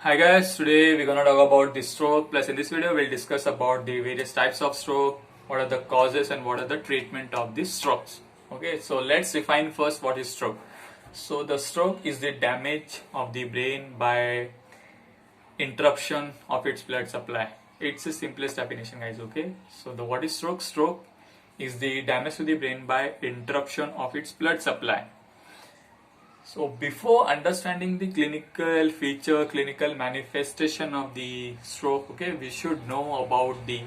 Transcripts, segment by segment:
Hi guys, today we're gonna talk about the stroke. Plus in this video we'll discuss about the various types of stroke, what are the causes and what are the treatment of these strokes. Okay, so let's define first what is stroke. So the stroke is the damage of the brain by interruption of its blood supply. It's the simplest definition guys, okay? So the what is stroke? Stroke is the damage to the brain by interruption of its blood supply. So before understanding the clinical feature, clinical manifestation of the stroke, okay, we should know about the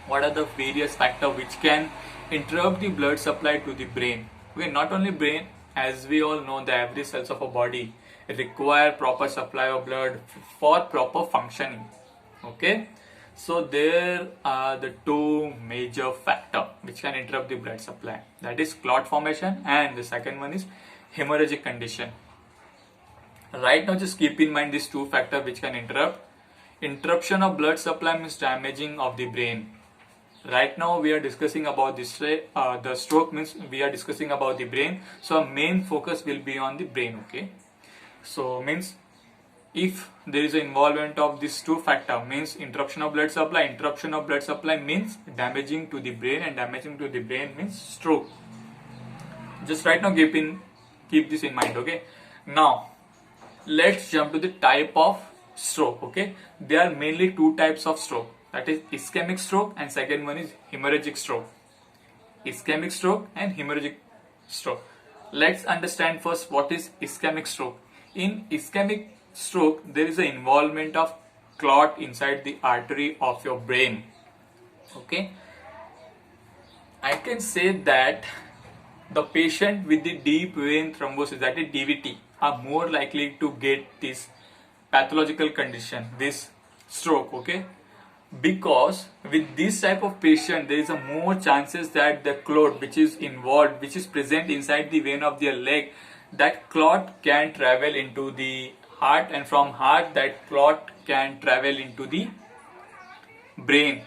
what are the various factors which can interrupt the blood supply to the brain. Okay, not only brain, as we all know, the every cells of a body require proper supply of blood for proper functioning. Okay, so there are the two major factors which can interrupt the blood supply. That is clot formation, and the second one is hemorrhagic condition. Right now, just keep in mind these two factors which can interrupt. Interruption of blood supply means damaging of the brain. Right now we are discussing about this. The stroke means we are discussing about the brain. So our main focus will be on the brain. Okay. So means if there is an involvement of these two factors, means interruption of blood supply. Interruption of blood supply means damaging to the brain, and damaging to the brain means stroke. Just right now keep this in mind. Okay. Now let's jump to the type of stroke. Okay, there are mainly two types of stroke, that is ischemic stroke and second one is hemorrhagic stroke. Ischemic stroke and hemorrhagic stroke. Let's understand first what is ischemic stroke. In ischemic stroke there is an involvement of clot inside the artery of your brain. Okay, I can say that the patient with the deep vein thrombosis, that is DVT, are more likely to get this pathological condition, this stroke. Okay, because with this type of patient there is a more chances that the clot which is involved, which is present inside the vein of their leg, that clot can travel into the heart, and from heart that clot can travel into the brain.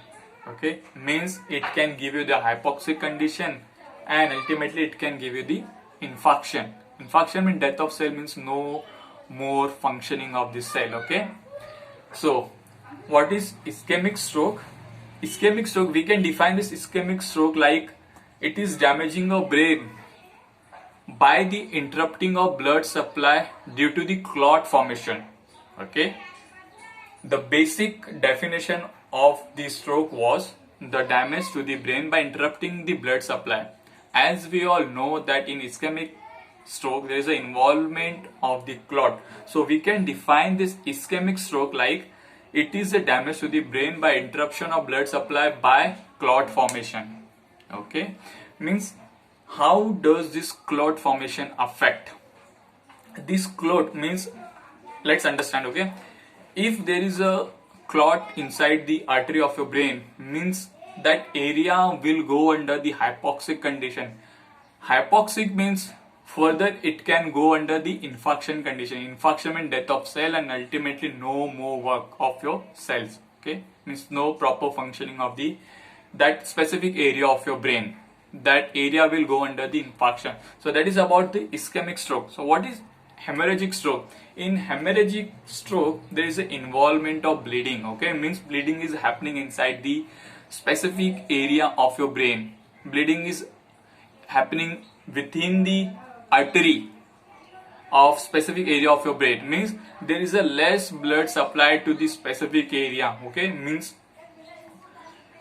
Okay, means it can give you the hypoxic condition, and ultimately it can give you the infarction. Infarction means death of cell, means no more functioning of this cell. Okay, so what is ischemic stroke? Ischemic stroke, we can define this ischemic stroke like it is damaging of brain by the interrupting of blood supply due to the clot formation. Okay, the basic definition of the stroke was the damage to the brain by interrupting the blood supply. As we all know that in ischemic stroke there is an involvement of the clot, so we can define this ischemic stroke like it is a damage to the brain by interruption of blood supply by clot formation. Okay, means how does this clot formation affect? This clot means, let's understand. Okay, if there is a clot inside the artery of your brain, means that area will go under the hypoxic condition. Hypoxic means further it can go under the infarction condition. Infarction means death of cell and ultimately no more work of your cells. Okay, means no proper functioning of the that specific area of your brain. That area will go under the infarction. So that is about the ischemic stroke. So what is hemorrhagic stroke? In hemorrhagic stroke there is an involvement of bleeding. Okay, means bleeding is happening inside the specific area of your brain. Bleeding is happening within the artery of specific area of your brain, means there is a less blood supply to the specific area. Okay, means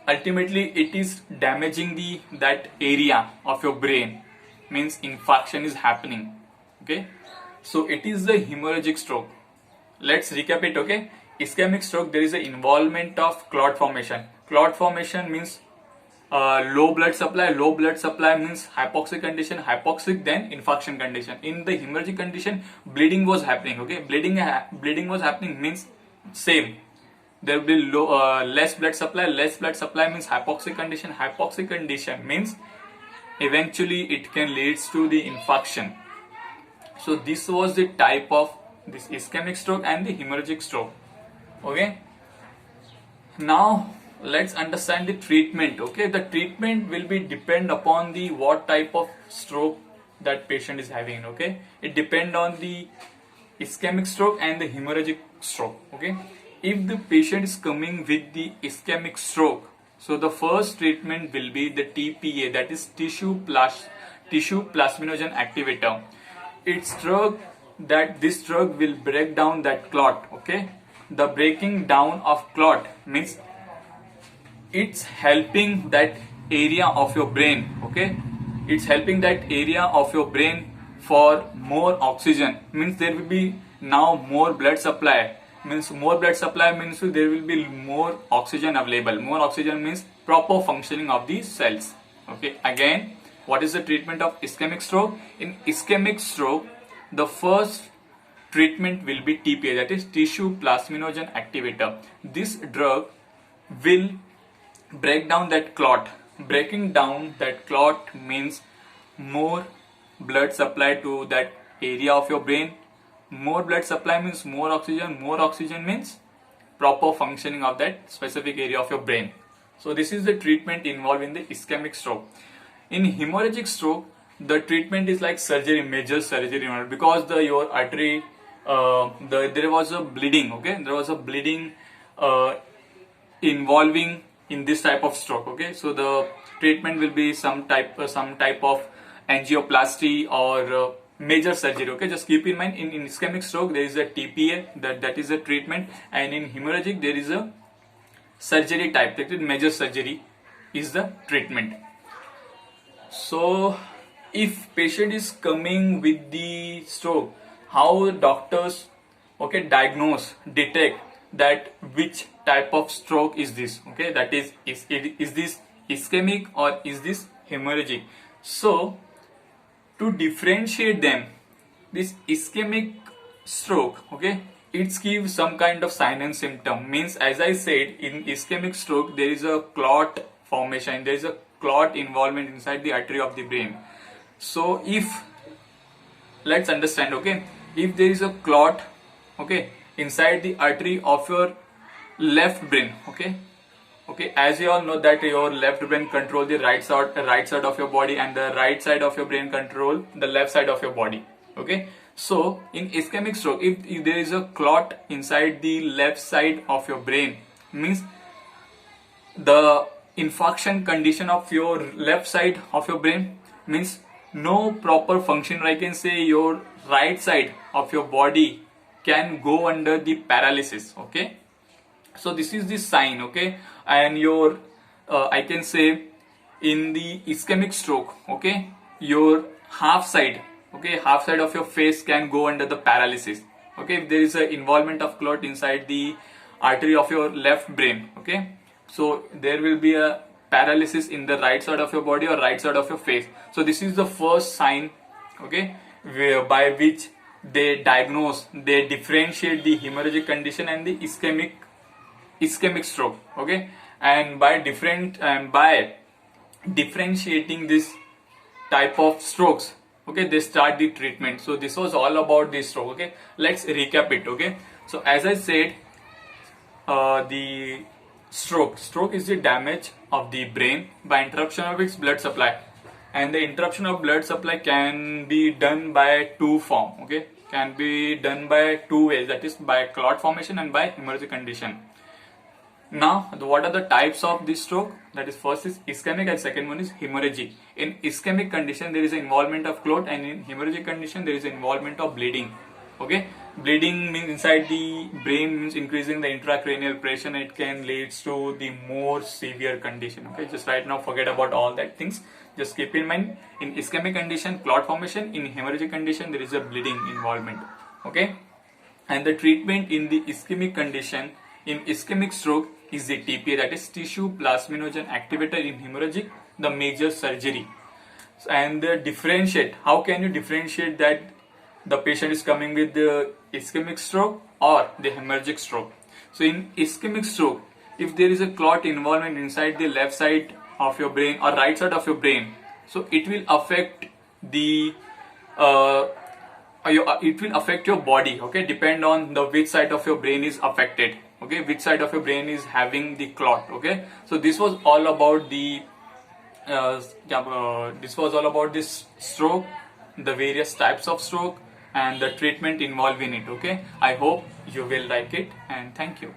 ultimately it is damaging that area of your brain, means infarction is happening. Okay, so it is the hemorrhagic stroke. Let's recap it. Okay, ischemic stroke, there is an involvement of clot formation. Clot formation means low blood supply. Low blood supply means hypoxic condition. Hypoxic, then infarction condition. In the hemorrhagic condition, bleeding was happening. Okay, bleeding was happening means same. There will be less blood supply. Less blood supply means hypoxic condition. Hypoxic condition means eventually it can leads to the infarction. So this was the type of this ischemic stroke and the hemorrhagic stroke. Okay, now let's understand the treatment. Okay, the treatment will be depend upon the what type of stroke that patient is having. Okay, it depend on the ischemic stroke and the hemorrhagic stroke. Okay, if the patient is coming with the ischemic stroke, so the first treatment will be the TPA, that is tissue plasminogen activator. This drug will break down that clot. Okay, the breaking down of clot means it's helping that area of your brain. Okay, it's helping that area of your brain for more oxygen, means there will be now more blood supply. Means more blood supply means there will be more oxygen available. More oxygen means proper functioning of these cells. Okay, again, what is the treatment of ischemic stroke? In ischemic stroke, the first treatment will be TPA, that is tissue plasminogen activator. This drug will break down that clot. Breaking down that clot means more blood supply to that area of your brain. More blood supply means more oxygen. More oxygen means proper functioning of that specific area of your brain. So this is the treatment involved in the ischemic stroke. In hemorrhagic stroke, the treatment is like surgery, major surgery, because your artery, there was a bleeding. Okay, there was a bleeding involving in this type of stroke. Okay, so the treatment will be some type of angioplasty or major surgery. Okay, just keep in mind, in ischemic stroke there is a TPA, that is a treatment, and in hemorrhagic there is a surgery type, that is major surgery is the treatment. So if patient is coming with the stroke, how doctors detect that which type of stroke is this? Okay, that is this ischemic or is this hemorrhagic? So to differentiate them, this ischemic stroke, okay, it gives some kind of sign and symptom. Means, as I said, in ischemic stroke there is a clot formation, there is a clot involvement inside the artery of the brain. So if, let's understand, okay, if there is a clot, okay, inside the artery of your left brain, okay, as you all know that your left brain control the right side of your body, and the right side of your brain control the left side of your body. Okay, so in ischemic stroke, if there is a clot inside the left side of your brain, means the infarction condition of your left side of your brain means no proper function. I can say your right side of your body can go under the paralysis. Okay, so this is the sign. Okay, and your I can say in the ischemic stroke, okay, your half side of your face can go under the paralysis. Okay, if there is a involvement of clot inside the artery of your left brain, okay, so there will be a paralysis in the right side of your body or right side of your face. So this is the first sign, okay, by which they differentiate the hemorrhagic condition and the ischemic stroke. Okay, and by differentiating this type of strokes, okay, they start the treatment. So this was all about this stroke. Okay, let's recap it. Okay, so as I said, the stroke is the damage of the brain by interruption of its blood supply, and the interruption of blood supply can be done by two forms. Okay, can be done by two ways, that is by clot formation and by hemorrhagic condition. Now, what are the types of this stroke? That is, first is ischemic and second one is hemorrhagic. In ischemic condition there is involvement of clot, and in hemorrhagic condition there is involvement of bleeding. Okay, bleeding means inside the brain, means increasing the intracranial pressure, and it can leads to the more severe condition. Okay, just right now forget about all that things. Just keep in mind, in ischemic condition clot formation, in hemorrhagic condition there is a bleeding involvement. Okay, and the treatment in the ischemic condition, in ischemic stroke, is the TPA, that is tissue plasminogen activator. In hemorrhagic, the major surgery. And differentiate, how can you differentiate that the patient is coming with the ischemic stroke or the hemorrhagic stroke? So in ischemic stroke, if there is a clot involvement inside the left side of your brain or right side of your brain, so it will affect the it will affect your body. Okay, depend on the which side of your brain is affected. Okay, which side of your brain is having the clot. Okay, so this was all about the this stroke, the various types of stroke, and the treatment involved in it. Okay, I hope you will like it, and thank you.